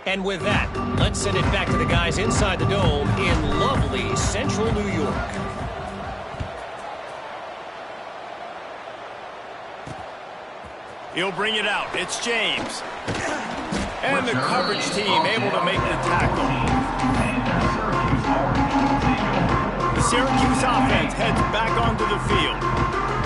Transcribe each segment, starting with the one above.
And with that, let's send it back to the guys inside the dome in lovely central New York. He'll bring it out. It's James. And the coverage team able to make the tackle. The Syracuse offense heads back onto the field.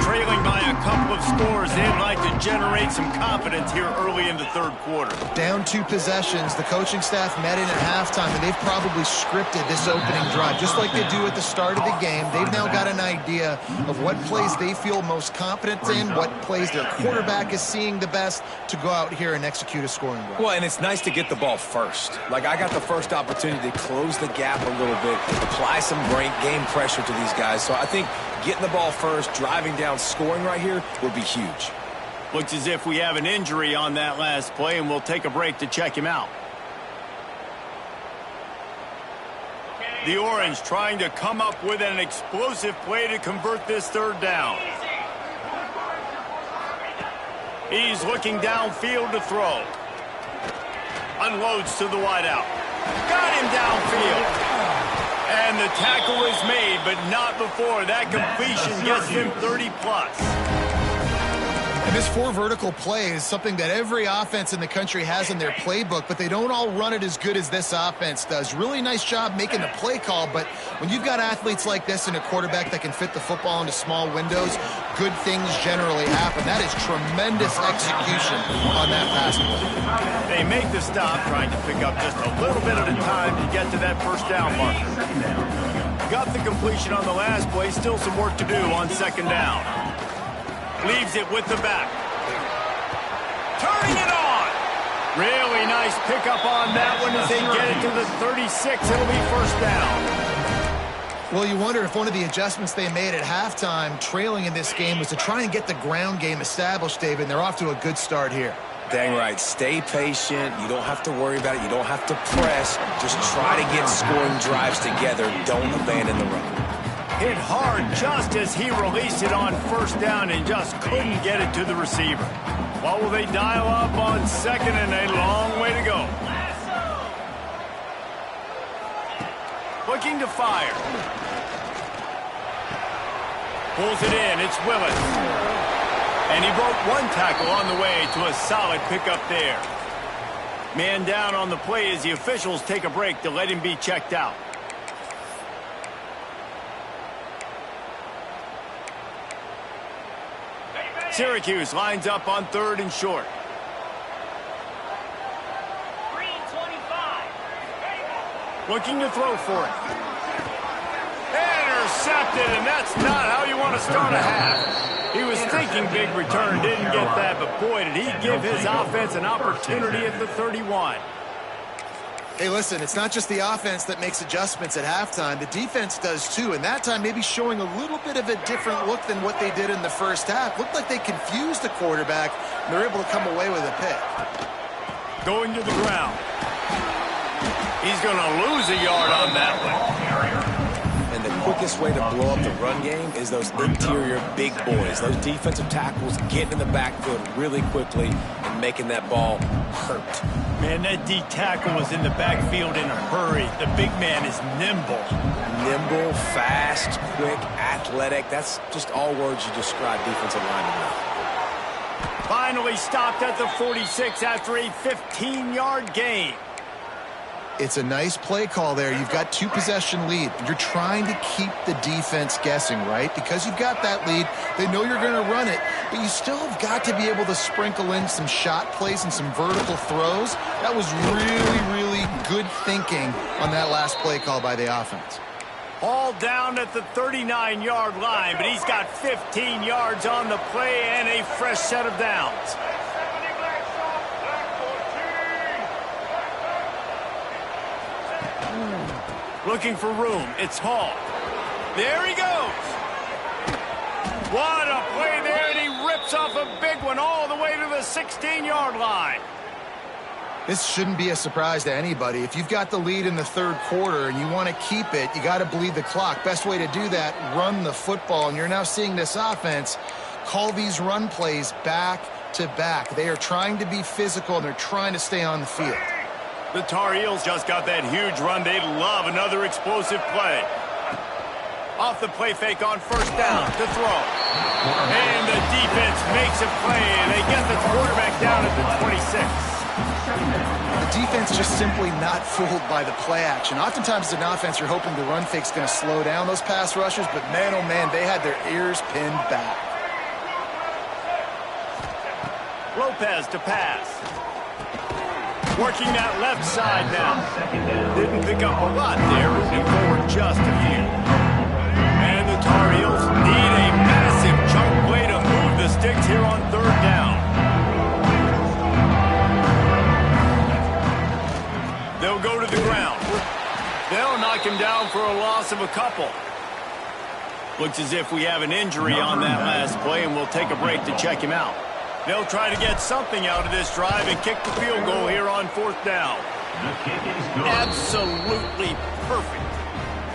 Trailing by a couple of scores, they'd like to generate some confidence here early in the third quarter. Down 2 possessions, the coaching staff met in at halftime, and they've probably scripted this opening drive. Just like they do at the start of the game, they've now got an idea of what plays they feel most confident in, what plays their quarterback is seeing the best to go out here and execute a scoring drive. Well, and it's nice to get the ball first. Like, I got the first opportunity to close the gap a little bit, apply some game pressure to these guys. So I think getting the ball first, driving down, scoring right here would be huge. Looks as if we have an injury on that last play, and we'll take a break to check him out. The Orange trying to come up with an explosive play to convert this third down. He's looking downfield to throw. Unloads to the wideout. Got him downfield. And the tackle is made, but not before that completion gets him 30+. And this 4 vertical play is something that every offense in the country has in their playbook, but they don't all run it as good as this offense does. Really nice job making the play call, but when you've got athletes like this and a quarterback that can fit the football into small windows, good things generally happen. That is tremendous execution on that pass play. They make the stop, trying to pick up just a little bit at a time to get to that first down marker. Got the completion on the last play, still some work to do on second down. Leaves it with the back. Turning it on. Really nice pickup on that one as they get it to the 36. It'll be first down. Well, you wonder if one of the adjustments they made at halftime, trailing in this game, was to try and get the ground game established, David. And they're off to a good start here. Dang right. Stay patient. You don't have to worry about it. You don't have to press. Just try to get scoring drives together. Don't abandon the run. Hit hard just as he released it on first down and just couldn't get it to the receiver. What will they dial up on second, and a long way to go. Looking to fire. Pulls it in. It's Willis. And he broke one tackle on the way to a solid pickup there. Man down on the play as the officials take a break to let him be checked out. Syracuse lines up on 3rd and short. Looking to throw for it. Intercepted, and that's not how you want to start a half. He was thinking big return, didn't get that, but boy, did he give his offense an opportunity at the 31. Hey, listen, it's not just the offense that makes adjustments at halftime. The defense does too, and that time maybe showing a little bit of a different look than what they did in the first half. Looked like they confused the quarterback, and they're able to come away with a pick. Going to the ground. He's going to lose a yard on that one. And the quickest way to blow up the run game is those interior big boys. Those defensive tackles getting in the backfield really quickly and making that ball hurt. Man, that D tackle was in the backfield in a hurry. The big man is nimble. Nimble, fast, quick, athletic. That's just all words you describe defensive linemen with. Finally stopped at the 46 after a 15-yard gain. It's a nice play call there. You've got 2-possession lead. You're trying to keep the defense guessing, right? Because you've got that lead. They know you're going to run it, but you still have got to be able to sprinkle in some shot plays and some vertical throws. That was really, really good thinking on that last play call by the offense. All down at the 39-yard line, but he's got 15 yards on the play and a fresh set of downs. Looking for room. It's Hall. There he goes. What a play there, and he rips off a big one all the way to the 16-yard line. This shouldn't be a surprise to anybody. If you've got the lead in the third quarter and you want to keep it, you got to bleed the clock. Best way to do that, run the football. And you're now seeing this offense call these run plays back to back. They are trying to be physical, and they're trying to stay on the field. The Tar Heels just got that huge run. They'd love another explosive play. Off the play fake on first down to throw. And the defense makes a play, and they get the quarterback down at the 26. The defense just simply not fooled by the play action. Oftentimes as an offense, you're hoping the run fake's going to slow down those pass rushers, but man, oh man, they had their ears pinned back. Lopez to pass. Working that left side now. Didn't pick up a lot there, moving forward just a few. And the Tar Heels need a massive chunk play to move the sticks here on third down. They'll go to the ground. They'll knock him down for a loss of a couple. Looks as if we have an injury on that last play, and we'll take a break to check him out. They'll try to get something out of this drive and kick the field goal here on fourth down. Absolutely perfect.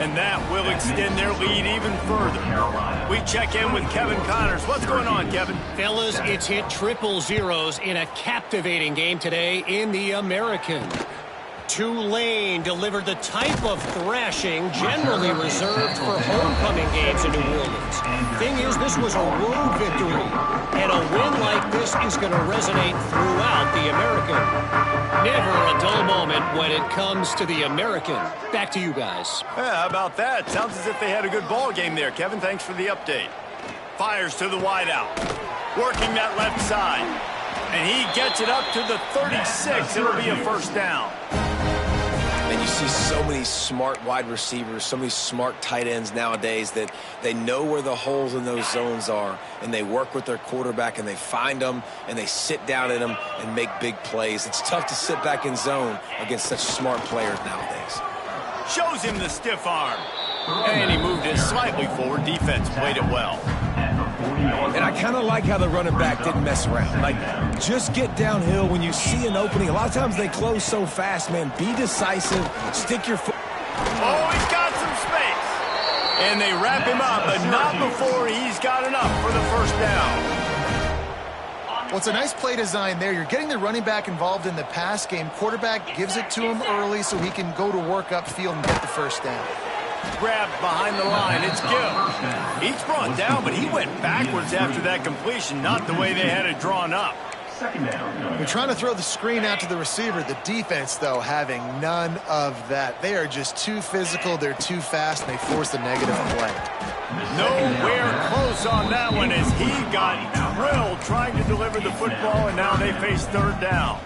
And that will extend their lead even further. We check in with Kevin Connors. What's going on, Kevin? Fellas, it's hit triple zeros in a captivating game today in the American. Tulane delivered the type of thrashing generally reserved for homecoming games in New Orleans. Thing is, this was a road victory, and a win like this is going to resonate throughout the American. Never a dull moment when it comes to the American. Back to you guys. Yeah, how about that? Sounds as if they had a good ball game there, Kevin. Thanks for the update. Fires to the wideout. Working that left side. And he gets it up to the 36. It'll be a first down. And you see so many smart wide receivers, so many smart tight ends nowadays that they know where the holes in those zones are, and they work with their quarterback, and they find them, and they sit down in them and make big plays. It's tough to sit back in zone against such smart players nowadays. Shows him the stiff arm. And he moved it slightly forward. Defense played it well. And I kind of like how the running back didn't mess around. Like, just get downhill when you see an opening. A lot of times they close so fast, man. Be decisive. Stick your foot. Oh, he's got some space. And they wrap him up, but not before he's got enough for the first down. Well, it's a nice play design there. You're getting the running back involved in the pass game. Quarterback gives it to him early so he can go to work upfield and get the first down. Grabbed behind the line. It's Gill. He's brought down, but he went backwards after that completion, not the way they had it drawn up. They're trying to throw the screen out to the receiver. The defense, though, having none of that. They are just too physical. They're too fast, and they force the negative play. Nowhere close on that one as he got drilled trying to deliver the football, and now they face third down.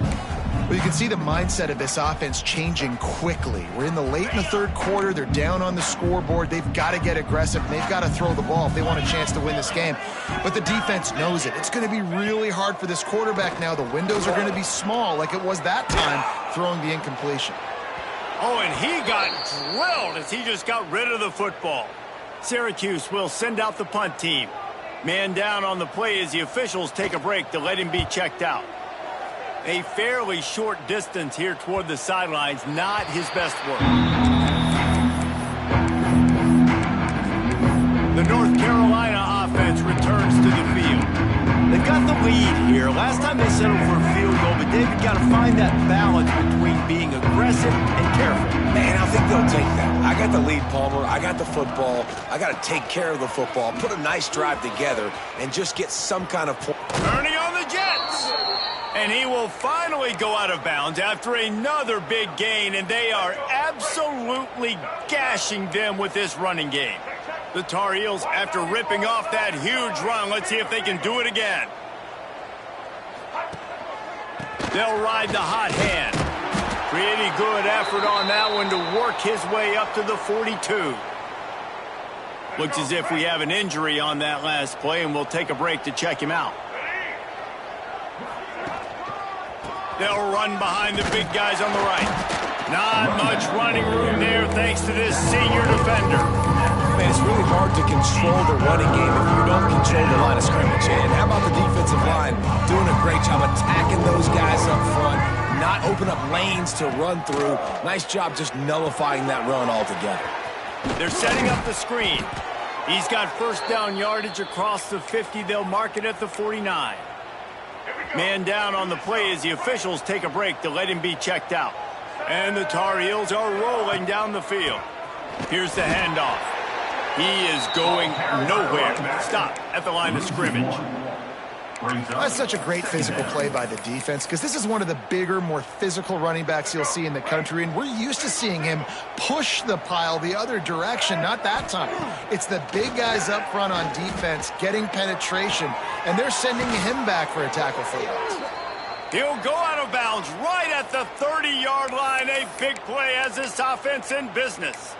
Well, you can see the mindset of this offense changing quickly. We're in the late in the third quarter. They're down on the scoreboard. They've got to get aggressive, and they've got to throw the ball if they want a chance to win this game. But the defense knows it. It's going to be really hard for this quarterback now. The windows are going to be small like it was that time throwing the incompletion. Oh, and he got drilled as he just got rid of the football. Syracuse will send out the punt team. Man down on the play as the officials take a break to let him be checked out. A fairly short distance here toward the sidelines, not his best work. The North Carolina offense returns to the field. They've got the lead here. Last time they settled for a field goal, but David got to find that balance between being aggressive and careful. Man, I think they'll take that. I got the lead, Palmer. I got the football. I got to take care of the football, put a nice drive together, and just get some kind of point. Ernie on the Jets. And he will finally go out of bounds after another big gain, and they are absolutely gashing them with this running game. The Tar Heels, after ripping off that huge run, let's see if they can do it again. They'll ride the hot hand. Pretty good effort on that one to work his way up to the 42. Looks as if we have an injury on that last play, and we'll take a break to check him out. They'll run behind the big guys on the right. Not much running room there thanks to this senior defender. Man, it's really hard to control the running game if you don't control the line of scrimmage. And how about the defensive line doing a great job attacking those guys up front, not open up lanes to run through. Nice job just nullifying that run altogether. They're setting up the screen. He's got first down yardage across the 50. They'll mark it at the 49. Man down on the play as the officials take a break to let him be checked out. And the Tar Heels are rolling down the field. Here's the handoff. He is going nowhere. Stop at the line of scrimmage. That's such a great physical play by the defense because this is one of the bigger, more physical running backs you'll see in the country, and we're used to seeing him push the pile the other direction. Not that time. It's the big guys up front on defense getting penetration, and they're sending him back for a tackle for loss. He'll go out of bounds right at the 30-yard line. A big play as this offense in business.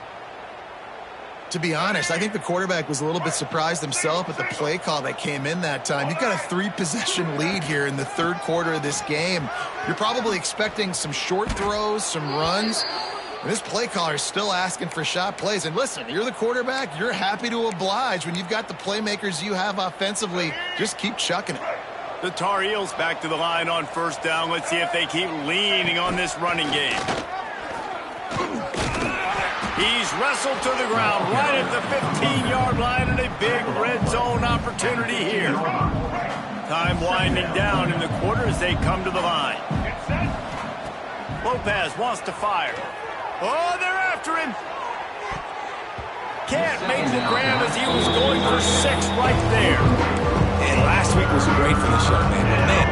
To be honest, I think the quarterback was a little bit surprised himself at the play call that came in that time. You've got a 3-possession lead here in the third quarter of this game. You're probably expecting some short throws, some runs. And this play caller is still asking for shot plays. And listen, you're the quarterback. You're happy to oblige when you've got the playmakers you have offensively. Just keep chucking it. The Tar Heels back to the line on first down. Let's see if they keep leaning on this running game. He's wrestled to the ground right at the 15-yard line, and a big red zone opportunity here. Time winding down in the quarter as they come to the line. Lopez wants to fire. Oh, they're after him. Can't make the grab as he was going for 6 right there. And last week was great for this young man. But man,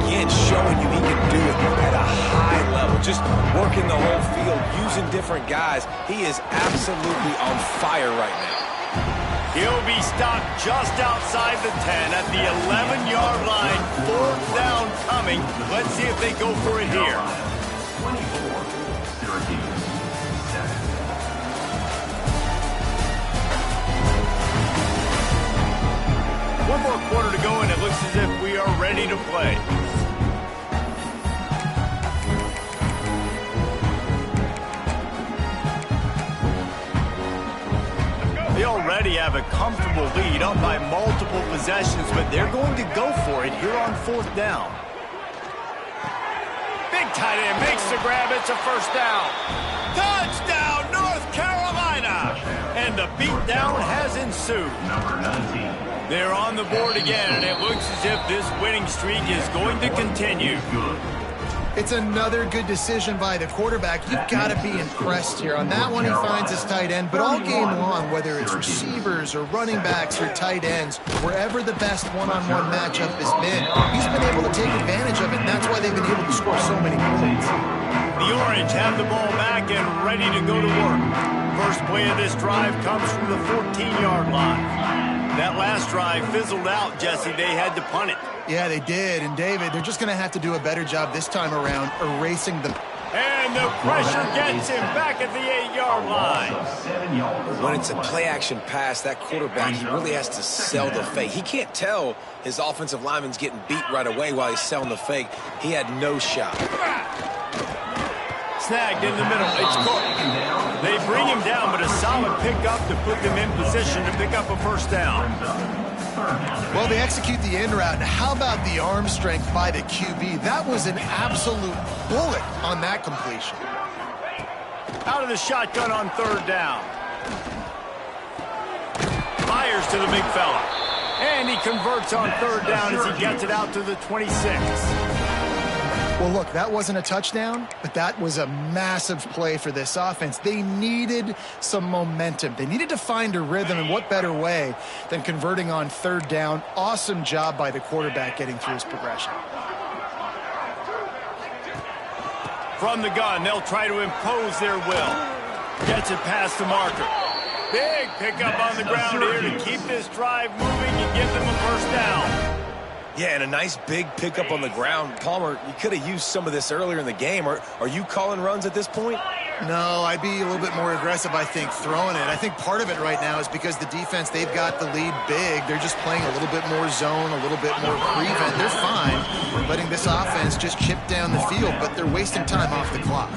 again, showing you he can do it at a high level. Just working the whole field, using different guys. He is absolutely on fire right now. He'll be stopped just outside the 10 at the 11-yard line. 4th down coming. Let's see if they go for it here. 24, Syracuse. One more quarter to go, and it looks as if we are ready to play. They already have a comfortable lead, up by multiple possessions, but they're going to go for it here on 4th down. Big tight end makes the grab. It's a first down. Touchdown, North Carolina! And the beatdown has ensued. Number 19. They're on the board again, and it looks as if this winning streak is going to continue. It's another good decision by the quarterback. You've got to be impressed here. On that one, he finds his tight end, but all game long, whether it's receivers or running backs or tight ends, wherever the best one-on-one matchup has been, he's been able to take advantage of it, and that's why they've been able to score so many points. The Orange have the ball back and ready to go to work. First play of this drive comes from the 14-yard line. That last drive fizzled out, Jesse. They had to punt it. Yeah, they did. And, David, they're just going to have to do a better job this time around erasing them. And the pressure gets him back at the 8-yard line. When it's a play-action pass, that quarterback, he really has to sell the fake. He can't tell his offensive lineman's getting beat right away while he's selling the fake. He had no shot. Snagged in the middle. It's Cook. They bring him down, but a solid pickup to put them in position to pick up a first down. Well, they execute the in route. Now, how about the arm strength by the QB? That was an absolute bullet on that completion. Out of the shotgun on 3rd down. Fires to the big fella. And he converts on 3rd down as he gets it out to the 26. Well, look, that wasn't a touchdown, but that was a massive play for this offense. They needed some momentum. They needed to find a rhythm, and what better way than converting on 3rd down. Awesome job by the quarterback getting through his progression. From the gun, they'll try to impose their will. Gets it past the marker. Big pickup on the ground here to keep this drive moving and give them a first down. Yeah, and a nice big pickup on the ground. Palmer, you could have used some of this earlier in the game. Are you calling runs at this point? No, I'd be a little bit more aggressive, I think, throwing it. I think part of it right now is because the defense, they've got the lead big. They're just playing a little bit more zone, a little bit more prevent. They're fine letting this offense just chip down the field, but they're wasting time off the clock.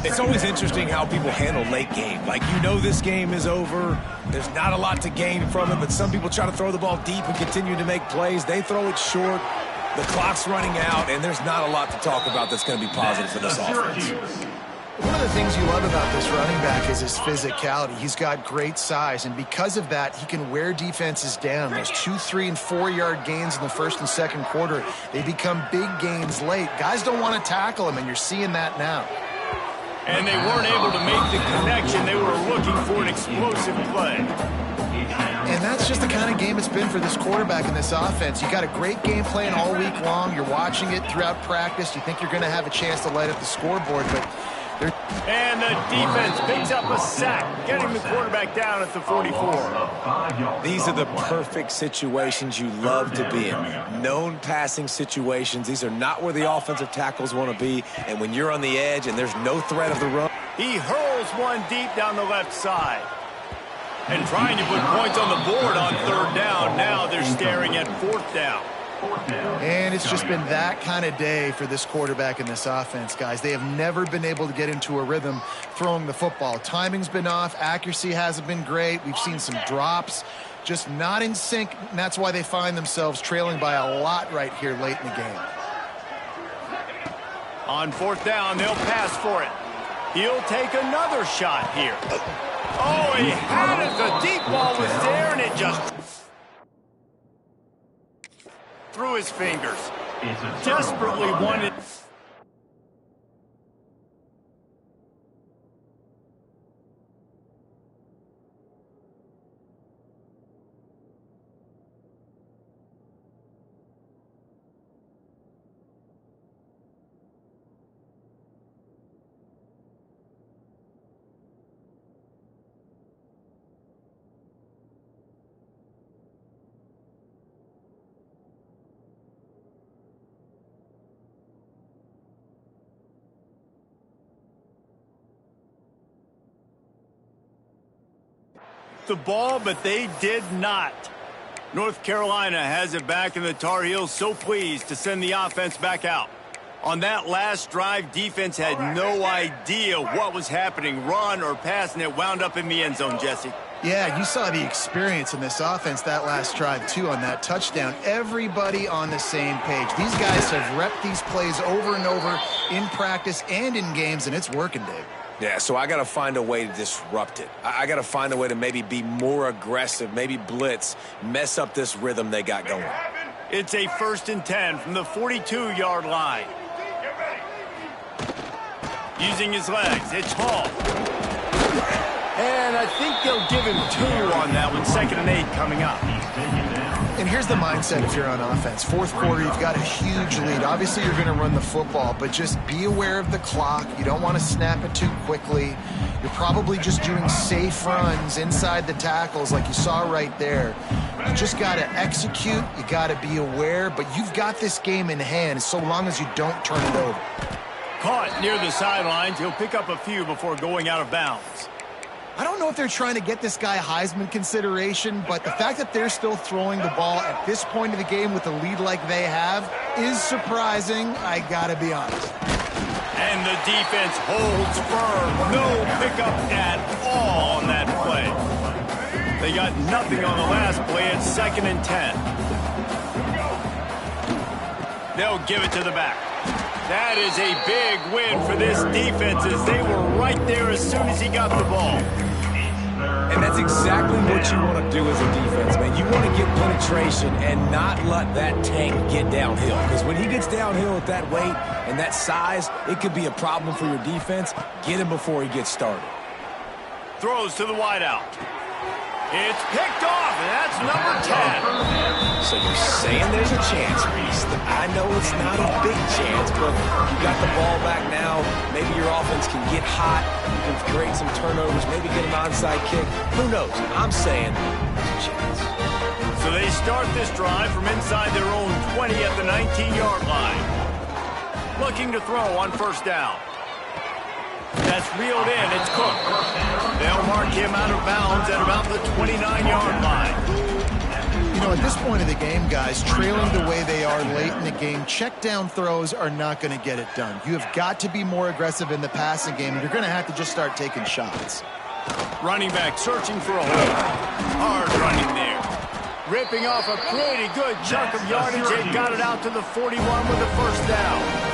It's always interesting how people handle late game. Like, you know this game is over. There's not a lot to gain from it, but some people try to throw the ball deep and continue to make plays. They throw it short. The clock's running out, and there's not a lot to talk about that's going to be positive for this offense. One of the things you love about this running back is his physicality. He's got great size, and because of that, he can wear defenses down. Those 2, 3, and 4-yard gains in the first and second quarter, they become big gains late. Guys don't want to tackle him, and you're seeing that now. And they weren't able to make the connection. They were looking for an explosive play. And that's just the kind of game it's been for this quarterback in this offense. You got a great game plan all week long. You're watching it throughout practice. You think you're going to have a chance to light up the scoreboard, but and the defense picks up a sack, getting the quarterback down at the 44. These are the perfect situations you love to be in. Known passing situations. These are not where the offensive tackles want to be. And when you're on the edge and there's no threat of the run. He hurls one deep down the left side. And trying to put points on the board on third down. Now they're staring at fourth down. And it's just been that kind of day for this quarterback in this offense, guys. They have never been able to get into a rhythm throwing the football. Timing's been off. Accuracy hasn't been great. We've seen some drops. Just not in sync, and that's why they find themselves trailing by a lot right here late in the game. On fourth down, they'll pass for it. He'll take another shot here. Oh, he had it. The deep ball was there, and it just through his fingers. Desperately wanted. The ball, but they did not. North Carolina has it back, and the Tar Heels so pleased to send the offense back out. On that last drive, defense had no idea what was happening, run or pass, and it wound up in the end zone, Jesse. Yeah, you saw the experience in this offense that last drive, too, on that touchdown. Everybody on the same page. These guys have repped these plays over and over in practice and in games, and it's working, Dave. Yeah, so I got to find a way to disrupt it. I got to find a way to maybe be more aggressive, maybe blitz, mess up this rhythm they got going. It's a 1st and 10 from the 42-yard line. Using his legs, it's Hall. And I think they'll give him 2 on that one. 2nd and 8 coming up. And here's the mindset if you're on offense. Fourth quarter, you've got a huge lead. Obviously, you're going to run the football, but just be aware of the clock. You don't want to snap it too quickly. You're probably just doing safe runs inside the tackles like you saw right there. You just got to execute. You got to be aware, but you've got this game in hand so long as you don't turn it over. Caught near the sidelines. He'll pick up a few before going out of bounds. I don't know if they're trying to get this guy Heisman consideration, but the fact that they're still throwing the ball at this point of the game with a lead like they have is surprising, I gotta be honest. And the defense holds firm. No pickup at all on that play. They got nothing on the last play. It's 2nd and 10. They'll give it to the back. That is a big win for this defense as they were right there as soon as he got the ball. And that's exactly what you want to do as a defense, man. You want to get penetration and not let that tank get downhill. Because when he gets downhill at that weight and that size, it could be a problem for your defense. Get him before he gets started. Throws to the wideout. It's picked off, and that's number 10. So you're saying there's a chance, Reese. I know it's not a big chance, but you got the ball back now. Maybe your offense can get hot. You can create some turnovers, maybe get an onside kick. Who knows? I'm saying there's a chance. So they start this drive from inside their own 20 at the 19-yard line. Looking to throw on 1st down. That's reeled in. It's Cook. They'll mark him out of bounds at about the 29-yard line. You know, at this point of the game, guys, trailing the way they are late in the game, check down throws are not going to get it done. You have got to be more aggressive in the passing game. You're going to have to just start taking shots. Running back searching for a hole. Hard running there. Ripping off a pretty good chunk of yardage. They got it out to the 41 with the 1st down.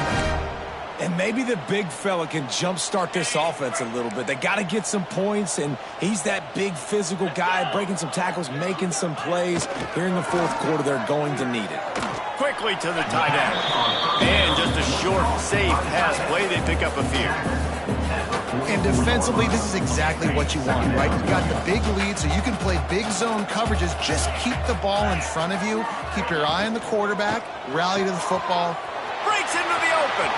And maybe the big fella can jumpstart this offense a little bit. They got to get some points, and he's that big physical guy, breaking some tackles, making some plays. Here in the 4th quarter, they're going to need it. Quickly to the tight end. And just a short, safe pass play. They pick up a few. And defensively, this is exactly what you want, right? You got the big lead, so you can play big zone coverages. Just keep the ball in front of you. Keep your eye on the quarterback. Rally to the football. Breaks into the open.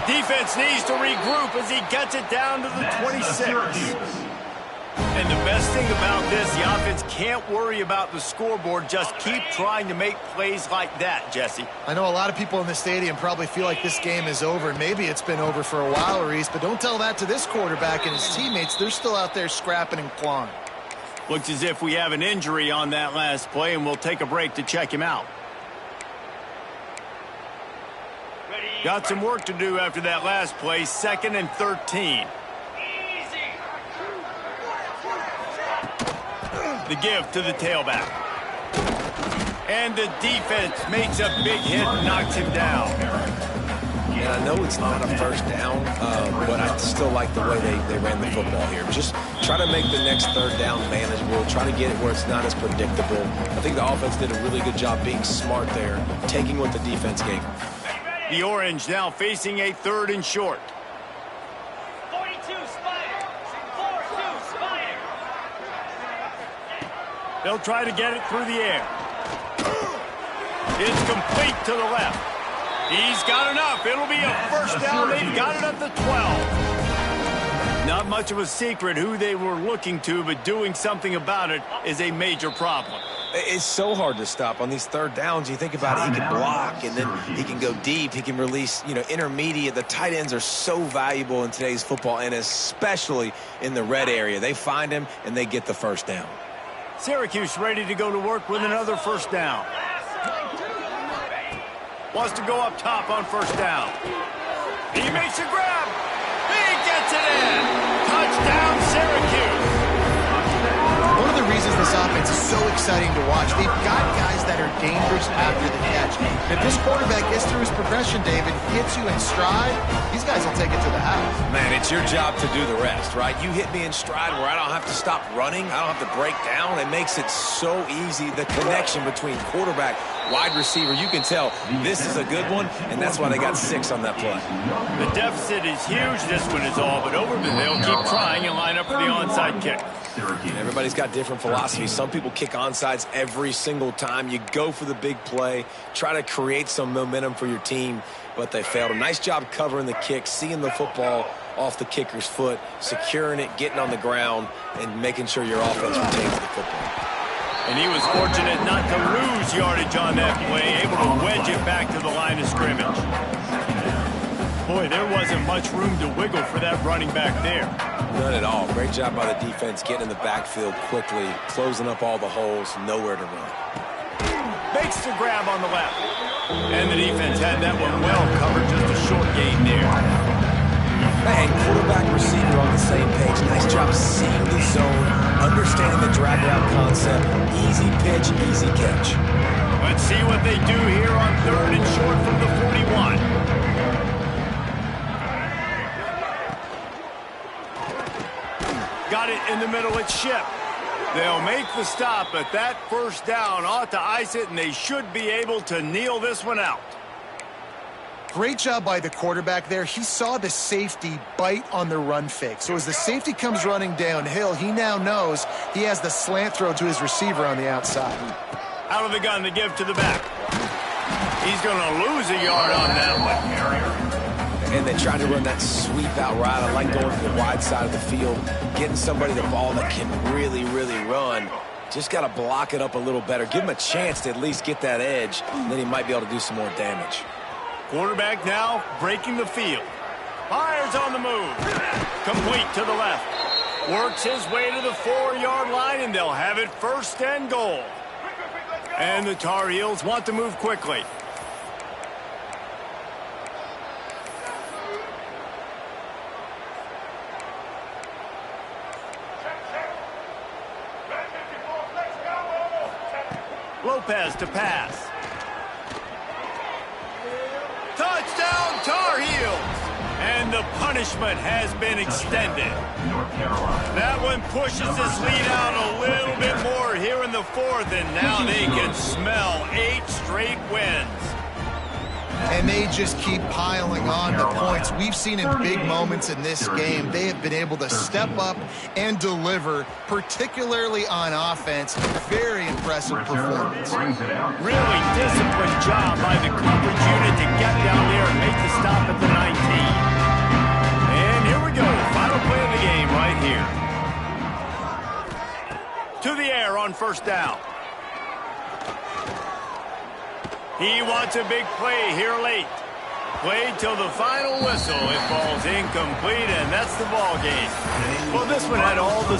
Defense needs to regroup as he gets it down to the 26. And the best thing about this, the offense can't worry about the scoreboard. Just keep trying to make plays like that, Jesse. I know a lot of people in the stadium probably feel like this game is over. Maybe it's been over for a while, Reese, but don't tell that to this quarterback and his teammates. They're still out there scrapping and clawing. Looks as if we have an injury on that last play, and we'll take a break to check him out. Got some work to do after that last play, 2nd and 13. The give to the tailback. And the defense makes a big hit and knocks him down. And I know it's not a first down, but I still like the way they ran the football here. Just try to make the next 3rd down manageable. Try to get it where it's not as predictable. I think the offense did a really good job being smart there, taking what the defense gave them. The Orange now facing a 3rd and short. 42 Spider. 4-2 Spider. They'll try to get it through the air. It's complete to the left. He's got enough. It'll be a first down. They've got it at the 12. Not much of a secret who they were looking to, but doing something about it is a major problem. It's so hard to stop on these 3rd downs. You think about it, he can block, and then he can go deep. He can release, intermediate. The tight ends are so valuable in today's football, and especially in the red area. They find him, and they get the first down. Syracuse ready to go to work with another first down. Wants to go up top on first down. He makes a grab. He gets it in. Touchdown, Syracuse. One of the reasons this offense is so exciting to watch, they've got guys that are dangerous after the catch. If this quarterback gets through his progression, David, hits you in stride, these guys will take it to the house. Man, it's your job to do the rest, right? You hit me in stride where I don't have to stop running. I don't have to break down. It makes it so easy. The connection between quarterback, wide receiver, you can tell this is a good one, and that's why they got 6 on that play. The deficit is huge. This one is all but over, but they'll keep trying and line up for the onside kick. Everybody's got different philosophies. Some people kick onside every single time. You go for the big play, try to create some momentum for your team, but they failed. A nice job covering the kick, seeing the football off the kicker's foot, securing it, getting on the ground, and making sure your offense retains the football. And he was fortunate not to lose yardage on that play, able to wedge it back to the line of scrimmage. Boy, there wasn't much room to wiggle for that running back there. None at all. Great job by the defense getting in the backfield quickly, closing up all the holes, nowhere to run. Makes the grab on the left. And the defense had that one well covered, just a short gain there. And quarterback receiver on the same page. Nice job seeing the zone, understanding the drag route concept. Easy pitch, easy catch. Let's see what they do here on 3rd and short from the 41. Got it in the middle, it's Ship. They'll make the stop, but that first down ought to ice it, and they should be able to kneel this one out. Great job by the quarterback there. He saw the safety bite on the run fake. So as the safety comes running downhill, he now knows he has the slant throw to his receiver on the outside. Out of the gun to give to the back. He's going to lose a yard on that one. And they try to run that sweep out route. I like going to the wide side of the field, getting somebody the ball that can really, really run. Just got to block it up a little better. Give him a chance to at least get that edge, and then he might be able to do some more damage. Quarterback now breaking the field. Fires on the move. Complete to the left. Works his way to the 4-yard line, and they'll have it 1st and goal. And the Tar Heels want to move quickly. Lopez to pass. Touchdown, Tar Heels! And the punishment has been extended. That one pushes this lead out a little bit more here in the 4th, and now they can smell 8 straight wins. and they just keep piling on the points. We've seen in big moments in this game, they have been able to step up and deliver, particularly on offense. Very impressive performance. Really disciplined job by the coverage unit to get down there and make the stop at the 19. And here we go. Final play of the game right here. To the air on first down. He wants a big play here late. Played till the final whistle. It falls incomplete, and that's the ball game. Well, this one had all the